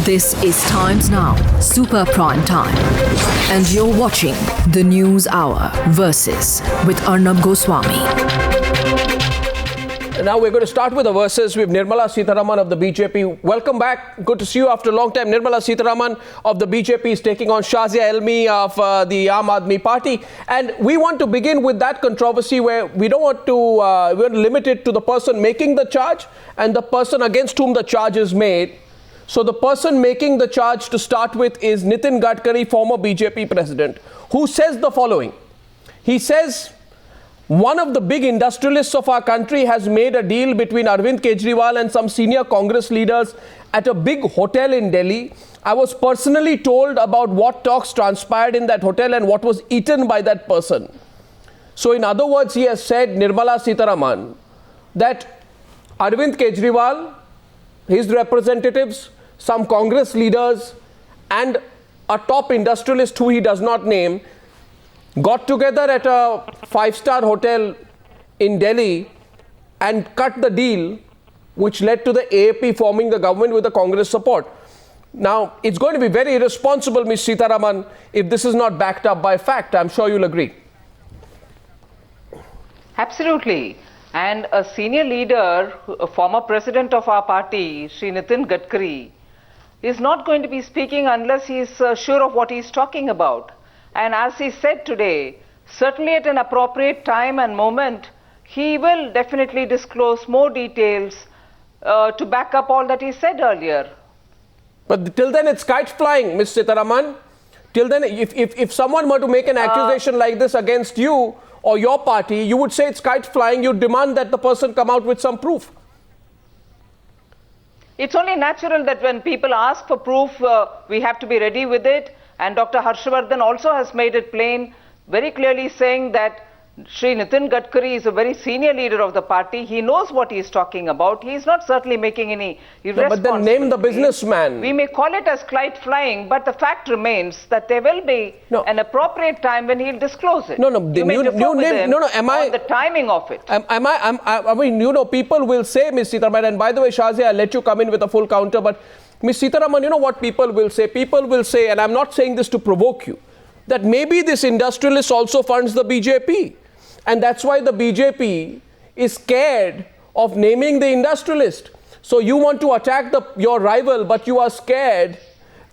This is Times Now, Super Prime Time. And you're watching the News Hour Versus with Arnab Goswami. Now we're going to start with the verses with Nirmala Sitharaman of the BJP. Welcome back. Good to see you after a long time. Nirmala Sitharaman of the BJP is taking on Shazia Ilmi of the Aam Aadmi Party. And we want to begin with that controversy where we don't want to we're limit it to the person making the charge and the person against whom the charge is made. So the person making the charge to start with is Nitin Gadkari, former BJP president, who says the following. He says, one of the big industrialists of our country has made a deal between Arvind Kejriwal and some senior Congress leaders at a big hotel in Delhi. I was personally told about what talks transpired in that hotel and what was eaten by that person. So in other words, he has said, Nirmala Sitharaman, that Arvind Kejriwal, his representatives, some Congress leaders and a top industrialist who he does not name got together at a five-star hotel in Delhi and cut the deal which led to the AAP forming the government with the Congress support. Now, it's going to be very irresponsible, Ms. Sitharaman, if this is not backed up by fact. I'm sure you'll agree. Absolutely. And a senior leader, a former president of our party, Shri Nitin Gadkari, is not going to be speaking unless he is sure of what he is talking about. And as he said today, certainly at an appropriate time and moment, he will definitely disclose more details to back up all that he said earlier. But till then, it's kite flying, Ms. Sitharaman. Till then, if someone were to make an accusation like this against you or your party, you would say it's kite flying. You demand that the person come out with some proof. It's only natural that when people ask for proof, we have to be ready with it. And Dr. Harshvardhan also has made it plain, very clearly saying that Shri Nitin Gadkari is a very senior leader of the party. He knows what he is talking about. He is not certainly making any irresponsible. But then name the businessman. We may call it as kite flying, but the fact remains that there will be an appropriate time when he'll disclose it. On the timing of it. I mean, people will say, Ms. Sitharaman, and by the way, Shazia, I'll let you come in with a full counter, but Ms. Sitharaman, you know what people will say? People will say, and I'm not saying this to provoke you, that maybe this industrialist also funds the BJP. And that's why the BJP is scared of naming the industrialist. So you want to attack your rival, but you are scared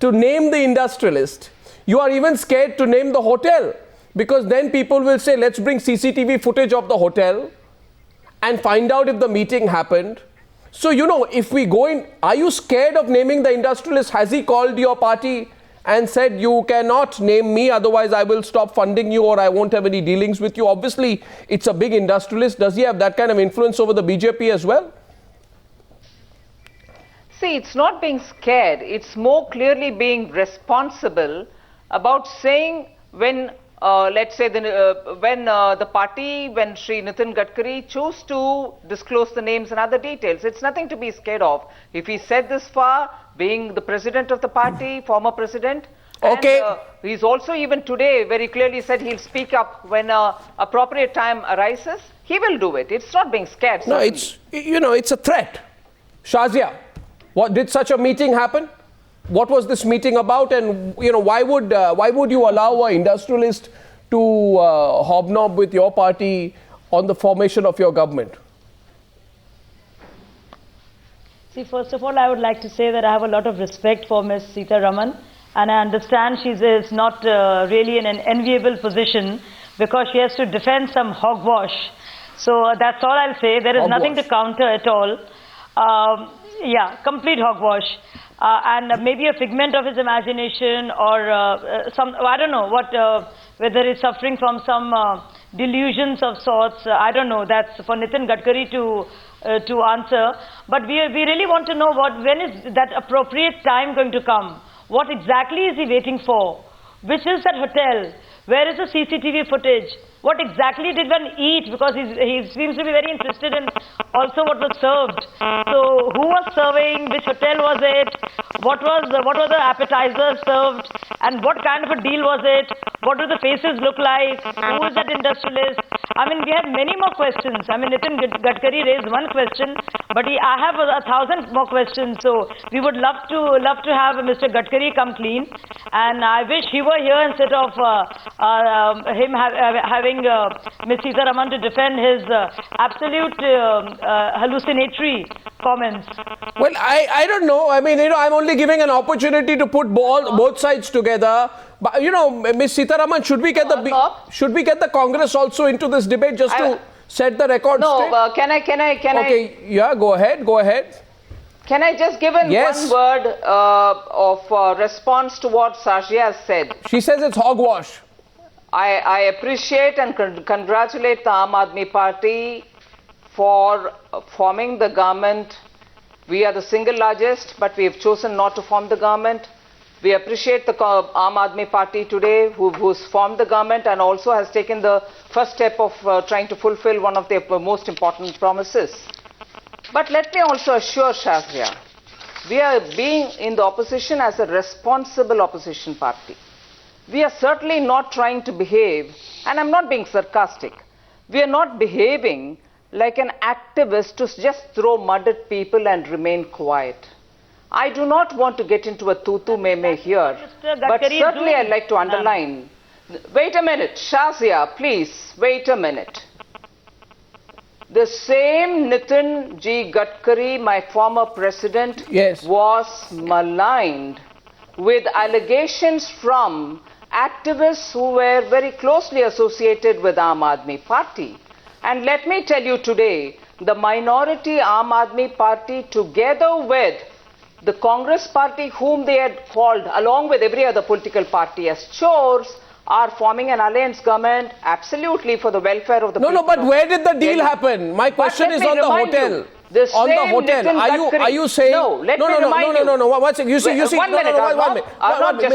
to name the industrialist. You are even scared to name the hotel, because then people will say, let's bring CCTV footage of the hotel and find out if the meeting happened. So, if we go in, are you scared of naming the industrialist? Has he called your party and said, you cannot name me, otherwise I will stop funding you or I won't have any dealings with you? Obviously, it's a big industrialist. Does he have that kind of influence over the BJP as well? See, it's not being scared. It's more clearly being responsible about saying when, let's say, the party, when Shri Nitin Gadkari chose to disclose the names and other details, it's nothing to be scared of. If he said this far, being the president of the party, former president, okay. And he's also even today very clearly said he'll speak up when appropriate time arises. He will do it. It's not being scared. No, it's a threat. Shazia, what did such a meeting happen? What was this meeting about? And why would you allow an industrialist to hobnob with your party on the formation of your government? See, first of all, I would like to say that I have a lot of respect for Ms. Sitharaman, and I understand she is not really in an enviable position because she has to defend some hogwash. So that's all I'll say. There is nothing to counter at all. Yeah, complete hogwash. And maybe a figment of his imagination or I don't know what, whether he's suffering from some delusions of sorts. I don't know. That's for Nitin Gadkari to answer. But we really want to know when is that appropriate time going to come? What exactly is he waiting for? Which is that hotel? Where is the CCTV footage? What exactly did one eat? Because he seems to be very interested in also what was served. So who was serving? Which hotel was it? What were the appetizers served? And what kind of a deal was it? What do the faces look like? Who is that industrialist? I mean, we have many more questions. I mean, Nitin Gadkari raised one question, but I have 1,000 more questions. So we would love to have Mr. Gadkari come clean. And I wish he were here instead of him having Ms. Sitharaman to defend his absolute hallucinatory comments. Well, I don't know. I mean, I'm only giving an opportunity to put both sides together. But, Ms. Sitharaman, should we get the Congress also into this debate just to set the record straight? No, can I? Okay, yeah, go ahead. Can I just give one word of response to what Shazia has said? She says it's hogwash. I appreciate and congratulate the Aam Aadmi Party for forming the government. We are the single largest, but we have chosen not to form the government. We appreciate the Aam Aadmi Party today who's formed the government and also has taken the first step of trying to fulfill one of their most important promises. But let me also assure Shazia, we are being in the opposition as a responsible opposition party. We are certainly not trying to behave, and I'm not being sarcastic, we are not behaving like an activist to just throw mud at people and remain quiet. I do not want to get into a tutu-meme here, but certainly I'd like to underline. Wait a minute, Shazia, please, wait a minute. The same Nitin G. Gadkari, my former president, was maligned with allegations from activists who were very closely associated with Aam Aadmi Party. And let me tell you today, the minority Aam Aadmi Party together with the Congress Party, whom they had called, along with every other political party, as chores, are forming an alliance government absolutely for the welfare of the people. No, but where did the deal happen? My question is on the hotel. On the hotel, are you saying? No, one second. You see, one minute.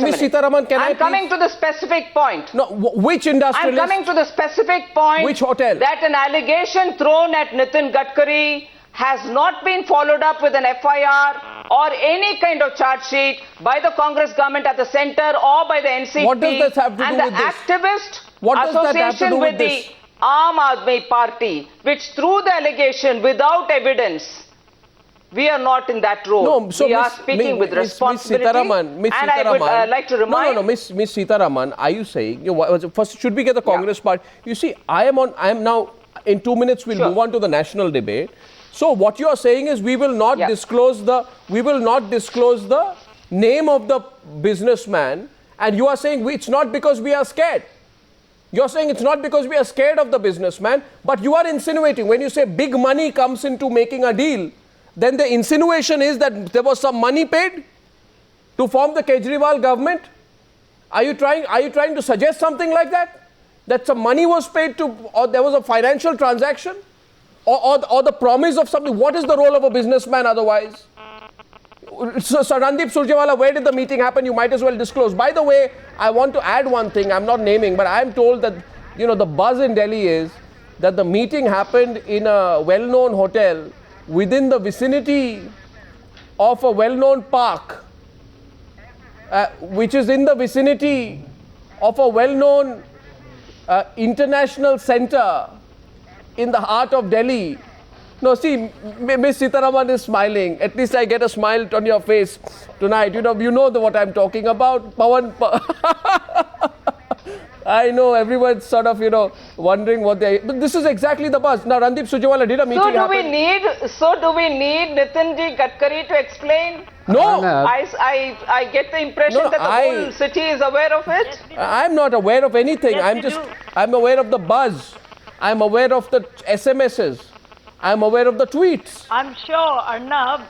Ms. Sitharaman, can I I'm coming to the specific point. No, which industrialist? I'm coming to the specific point. Which hotel? That an allegation thrown at Nitin Gadkari has not been followed up with an FIR or any kind of charge sheet by the Congress government at the center or by the NCP. What does this have to do with this? And the activist association with the Aam Aadmi Party, which threw the allegation without evidence. We are not in that role. No, so we are speaking with responsibility. Ms. Sitharaman, and I would like to remind... No, Ms. Sitharaman, are you saying, first, should we get the Congress Party? You see, I am now, in 2 minutes, we'll move on to the national debate. So what you are saying is we will not disclose the name of the businessman, and you are saying it's not because we are scared. You're saying it's not because we are scared of the businessman, but you are insinuating when you say big money comes into making a deal, then the insinuation is that there was some money paid to form the Kejriwal government. Are you trying to suggest something like that? That some money was paid to, or there was a financial transaction? Or the promise of something. What is the role of a businessman otherwise? So Randeep Surjewala, where did the meeting happen? You might as well disclose. By the way, I want to add one thing. I'm not naming, but I'm told that the buzz in Delhi is that the meeting happened in a well-known hotel within the vicinity of a well-known park, which is in the vicinity of a well-known international center in the heart of Delhi. No, see, Ms. Sitharaman is smiling. At least I get a smile on your face tonight. You know what I'm talking about. I know everyone's sort of, wondering what they... But this is exactly the buzz. Now, Randeep Surjewala did a meeting happen. So do we need Nitin Ji Gadkari to explain? No. I get the impression that the whole city is aware of it. I'm not aware of anything. I'm aware of the buzz. I'm aware of the SMSs. I'm aware of the tweets. I'm sure, Arnab,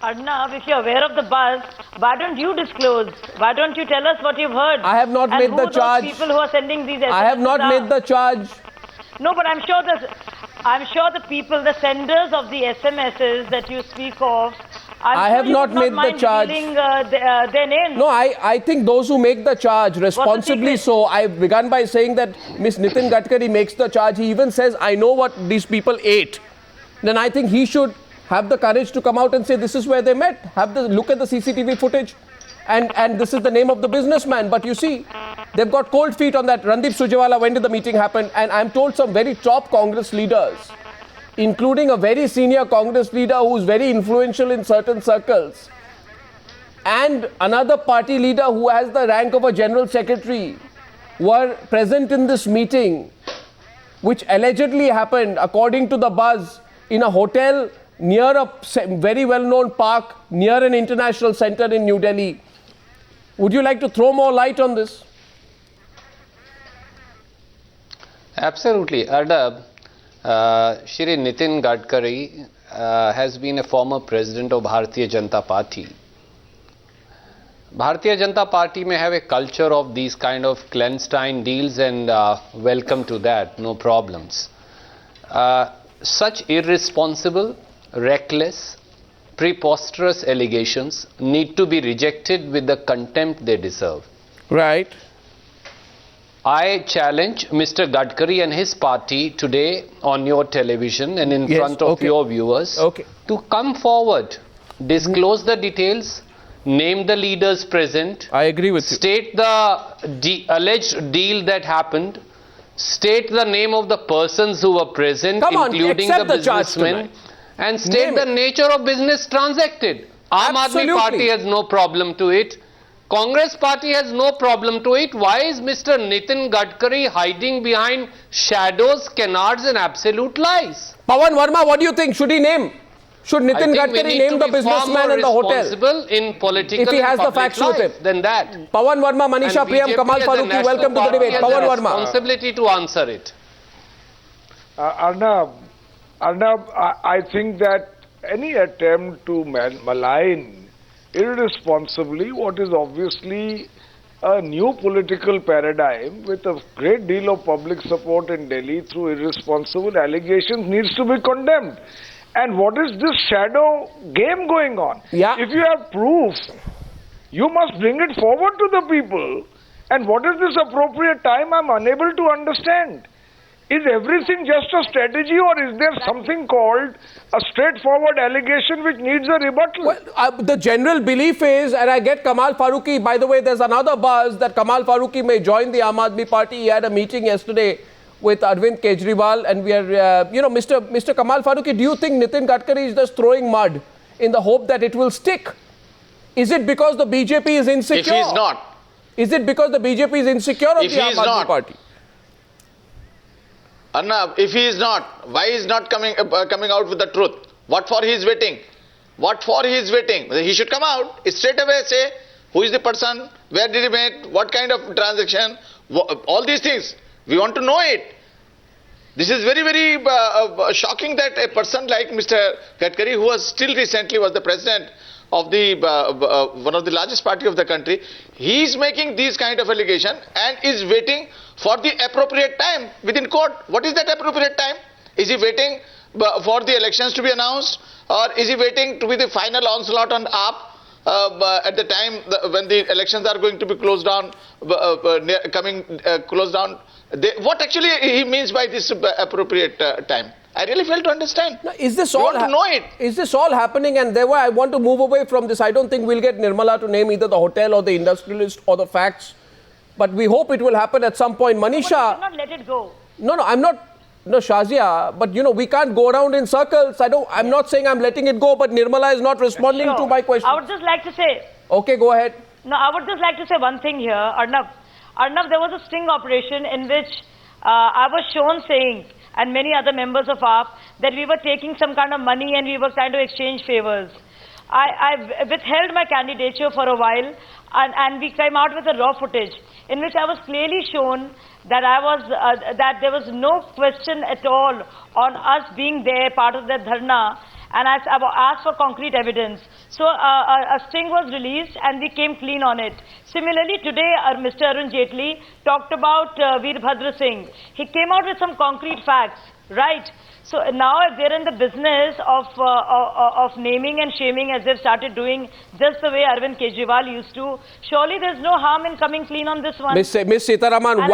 if you're aware of the buzz, why don't you disclose? Why don't you tell us what you've heard? I have not made the charge. Those people who are sending these SMSs I have not made the charge. No, but I'm sure the people, the senders of the SMSs that you speak of, I have not made the charge. Their names. No, I think those who make the charge responsibly so. I began by saying that Ms. Nitin Gadkari makes the charge. He even says, I know what these people ate. Then I think he should have the courage to come out and say this is where they met. Look at the CCTV footage. And this is the name of the businessman. But you see, They've got cold feet on that. Randeep Surjewala, when did the meeting happen? And I'm told some very top Congress leaders, including a very senior Congress leader who's very influential in certain circles, and another party leader who has the rank of a general secretary, were present in this meeting, which allegedly happened, according to the buzz, in a hotel near a very well-known park, near an international center in New Delhi. Would you like to throw more light on this? Absolutely. Arnab, Shri Nitin Gadkari has been a former president of Bharatiya Janata Party. Bharatiya Janata Party may have a culture of these kind of clandestine deals, and welcome to that, no problems. Such irresponsible, reckless, preposterous allegations need to be rejected with the contempt they deserve. Right. I challenge Mr. Gadkari and his party today on your television and in front of your viewers to come forward, disclose the details, name the leaders present. I agree with you. State the alleged deal that happened. State the name of the persons who were present, including the businessmen, and state the nature of business transacted. Aam Aadmi Party has no problem to it. Congress Party has no problem to it. Why is Mr. Nitin Gadkari hiding behind shadows, canards and absolute lies? Pavan Verma, what do you think? Should he name? Should Nitin Gadkari name the businessman in the hotel? In political if he has the facts with him. Then that. Pavan Verma, Manisha Priyam, Kamal Faruqui, welcome to the debate. Pavan Verma. Responsibility to answer it. Arnab, I think that any attempt to malign irresponsibly what is obviously a new political paradigm with a great deal of public support in Delhi through irresponsible allegations needs to be condemned. And what is this shadow game going on? If you have proof, you must bring it forward to the people. And what is this appropriate time? I'm unable to understand. Is everything just a strategy, or is there something called a straightforward allegation which needs a rebuttal? Well, the general belief is, and I get Kamal Faruqui, by the way, there's another buzz that Kamal Faruqui may join the Aam Aadmi Party. He had a meeting yesterday with Arvind Kejriwal, and we are, Mr. Kamal Faruqui, do you think Nitin Gadkari is just throwing mud in the hope that it will stick? Is it because the BJP is insecure? If he is not. Is it because the BJP is insecure of the Aam Aadmi Party? Arnab, if he is not, why is not coming out with the truth? What for he is waiting? What for he is waiting? He should come out, straight away say, who is the person, where did he meet, what kind of transaction, all these things. We want to know it. This is very, very shocking that a person like Mr. Gadkari, who was still recently was the president of the one of the largest party of the country, he is making these kind of allegation and is waiting for the appropriate time within court. What is that appropriate time? Is he waiting for the elections to be announced, or is he waiting to be the final onslaught on AAP at the time when the elections are going to be closed down, closed down? What actually he means by this appropriate time? I really fail to understand. Now, is this all know it? Is this all happening? And therefore, I want to move away from this. I don't think we'll get Nirmala to name either the hotel or the industrialist or the facts. But we hope it will happen at some point. Manisha... But you cannot let it go. No, I'm not... No, Shazia, but we can't go around in circles. I'm not saying I'm letting it go, but Nirmala is not responding to my question. I would just like to say... Okay, go ahead. No, I would just like to say one thing here, Arnab. Arnab, there was a sting operation in which I was shown saying, and many other members of AAP, that we were taking some kind of money and we were trying to exchange favors. I withheld my candidature for a while, and we came out with a raw footage in which I was clearly shown that that there was no question at all on us being there, part of that dharna, and I asked for concrete evidence. So a sting was released and we came clean on it. Similarly, today Mr. Arun Jaitley talked about Veerbhadra Singh. He came out with some concrete facts, right? So now if they're in the business of naming and shaming as they've started doing just the way Arvind Kejriwal used to, surely there's no harm in coming clean on this one. Miss Sitharaman,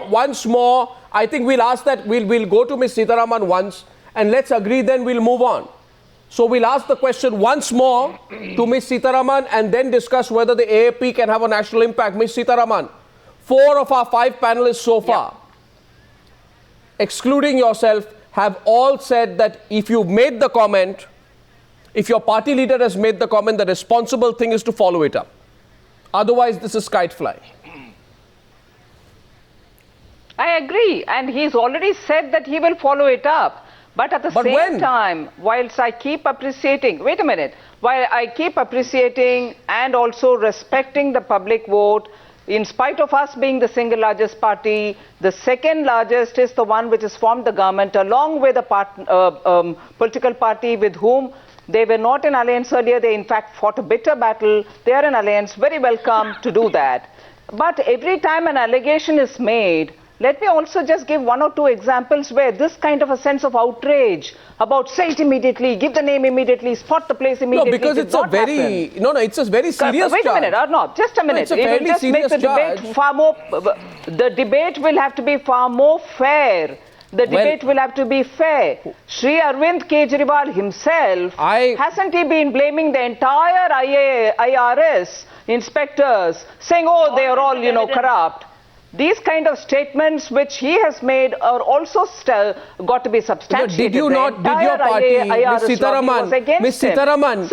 once more, I think we'll ask that, we'll go to Miss Sitharaman once, and let's agree then we'll move on. So we'll ask the question once more to Ms. Sitharaman and then discuss whether the AAP can have a national impact. Ms. Sitharaman, 4 of our 5 panelists so far, excluding yourself, have all said that if you've made the comment, if your party leader has made the comment, the responsible thing is to follow it up. Otherwise, this is kite flying. I agree, and he's already said that he will follow it up. But at the same time, whilst I keep appreciating, wait a minute, while I keep appreciating and also respecting the public vote, in spite of us being the single largest party, the second largest is the one which has formed the government, along with a political party with whom they were not in alliance earlier. They in fact fought a bitter battle. They are in alliance, very welcome to do that. But every time an allegation is made, let me also just give 1 or 2 examples where this kind of a sense of outrage about say it immediately, give the name immediately, spot the place immediately. No, because it's a very, it's a very serious Wait a minute, Arnab, just a minute. No, it's a fairly serious charge. The debate will have to be far more fair. The debate will have to be fair. Sri Arvind Kejriwal himself, hasn't he been blaming the entire IRS inspectors, saying, oh, they are all, corrupt? These kind of statements which he has made are also got to be substantiated. Did your party, Ms. Sitharaman,